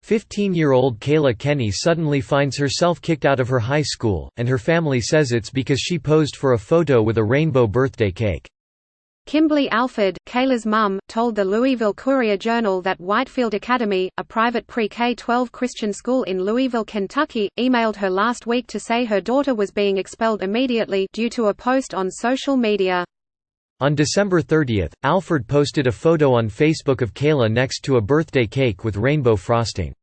15-year-old Kayla Kenney suddenly finds herself kicked out of her high school, and her family says it's because she posed for a photo with a rainbow birthday cake. Kimberly Alford, Kayla's mum, told the Louisville Courier-Journal that Whitefield Academy, a private pre-K-12 Christian school in Louisville, Kentucky, emailed her last week to say her daughter was being expelled immediately due to a post on social media. On December 30, Alford posted a photo on Facebook of Kayla next to a birthday cake with rainbow frosting.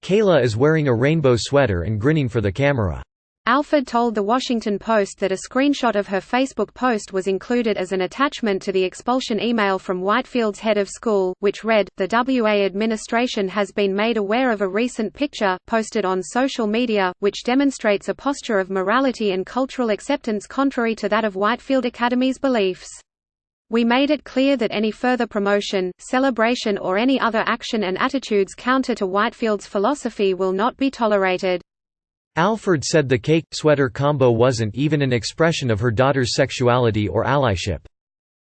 Kayla is wearing a rainbow sweater and grinning for the camera. Alford told The Washington Post that a screenshot of her Facebook post was included as an attachment to the expulsion email from Whitefield's head of school, which read, "The WA administration has been made aware of a recent picture, posted on social media, which demonstrates a posture of morality and cultural acceptance contrary to that of Whitefield Academy's beliefs. We made it clear that any further promotion, celebration or any other action and attitudes counter to Whitefield's philosophy will not be tolerated." Alford said the cake-sweater combo wasn't even an expression of her daughter's sexuality or allyship.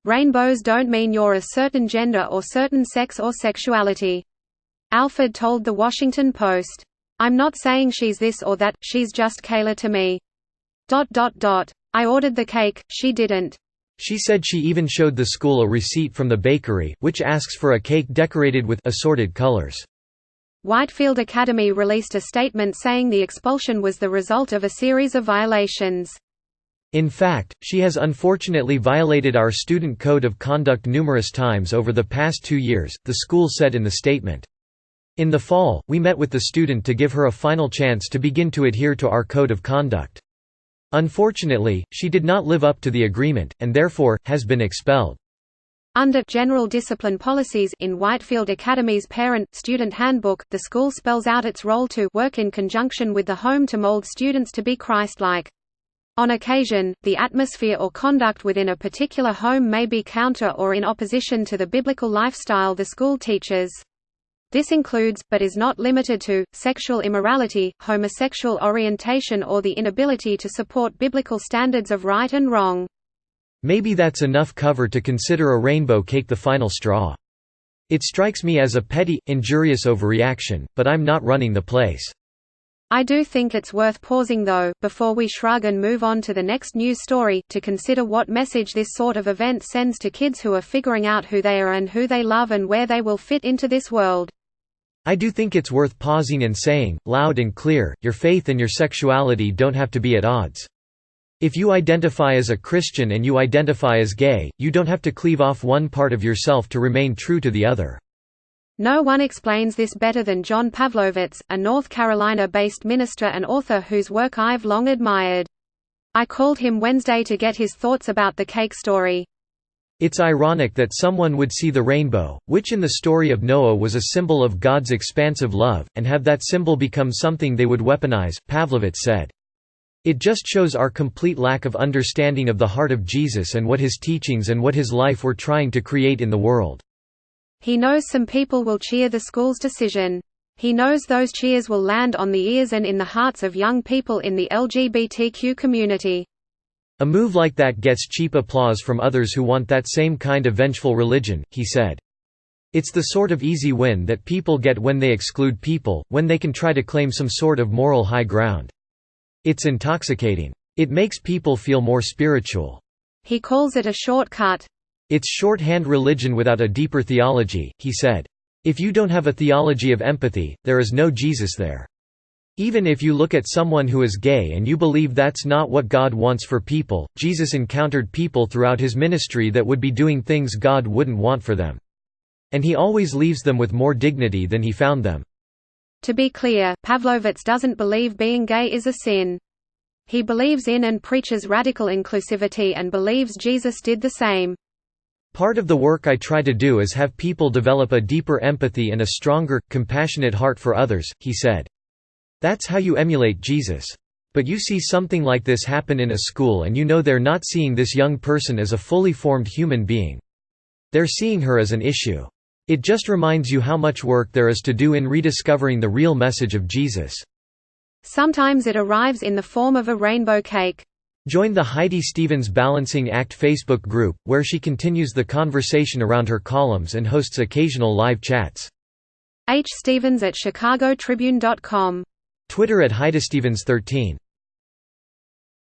"Rainbows don't mean you're a certain gender or certain sex or sexuality," Alford told The Washington Post. "I'm not saying she's this or that, she's just Kayla to me. I ordered the cake, she didn't." She said she even showed the school a receipt from the bakery, which asks for a cake decorated with assorted colors. Whitefield Academy released a statement saying the expulsion was the result of a series of violations. In fact, she has unfortunately violated our student code of conduct numerous times over the past 2 years, the school said in the statement. In the fall, we met with the student to give her a final chance to begin to adhere to our code of conduct. Unfortunately, she did not live up to the agreement, and therefore, has been expelled. Under general discipline policies in Whitefield Academy's parent-student handbook, the school spells out its role to work in conjunction with the home to mold students to be Christ-like. On occasion, the atmosphere or conduct within a particular home may be counter or in opposition to the biblical lifestyle the school teaches. This includes, but is not limited to, sexual immorality, homosexual orientation or the inability to support biblical standards of right and wrong. Maybe that's enough cover to consider a rainbow cake the final straw. It strikes me as a petty, injurious overreaction, but I'm not running the place. I do think it's worth pausing though, before we shrug and move on to the next news story, to consider what message this sort of event sends to kids who are figuring out who they are and who they love and where they will fit into this world. I do think it's worth pausing and saying, loud and clear, your faith and your sexuality don't have to be at odds. If you identify as a Christian and you identify as gay, you don't have to cleave off one part of yourself to remain true to the other. No one explains this better than John Pavlovitz, a North Carolina-based minister and author whose work I've long admired. I called him Wednesday to get his thoughts about the cake story. It's ironic that someone would see the rainbow, which in the story of Noah was a symbol of God's expansive love, and have that symbol become something they would weaponize, Pavlovitz said. It just shows our complete lack of understanding of the heart of Jesus and what his teachings and what his life were trying to create in the world. He knows some people will cheer the school's decision. He knows those cheers will land on the ears and in the hearts of young people in the LGBTQ community. A move like that gets cheap applause from others who want that same kind of vengeful religion, he said. It's the sort of easy win that people get when they exclude people, when they can try to claim some sort of moral high ground. It's intoxicating. It makes people feel more spiritual. He calls it a shortcut. It's shorthand religion without a deeper theology, he said. If you don't have a theology of empathy, there is no Jesus there. Even if you look at someone who is gay and you believe that's not what God wants for people, Jesus encountered people throughout his ministry that would be doing things God wouldn't want for them. And he always leaves them with more dignity than he found them. To be clear, Pavlovitz doesn't believe being gay is a sin. He believes in and preaches radical inclusivity and believes Jesus did the same. Part of the work I try to do is have people develop a deeper empathy and a stronger, compassionate heart for others, he said. That's how you emulate Jesus. But you see something like this happen in a school and you know they're not seeing this young person as a fully formed human being. They're seeing her as an issue. It just reminds you how much work there is to do in rediscovering the real message of Jesus. Sometimes it arrives in the form of a rainbow cake. Join the Heidi Stevens Balancing Act Facebook group, where she continues the conversation around her columns and hosts occasional live chats. H. Stevens at chicagotribune.com. Twitter at HeidiStevens13.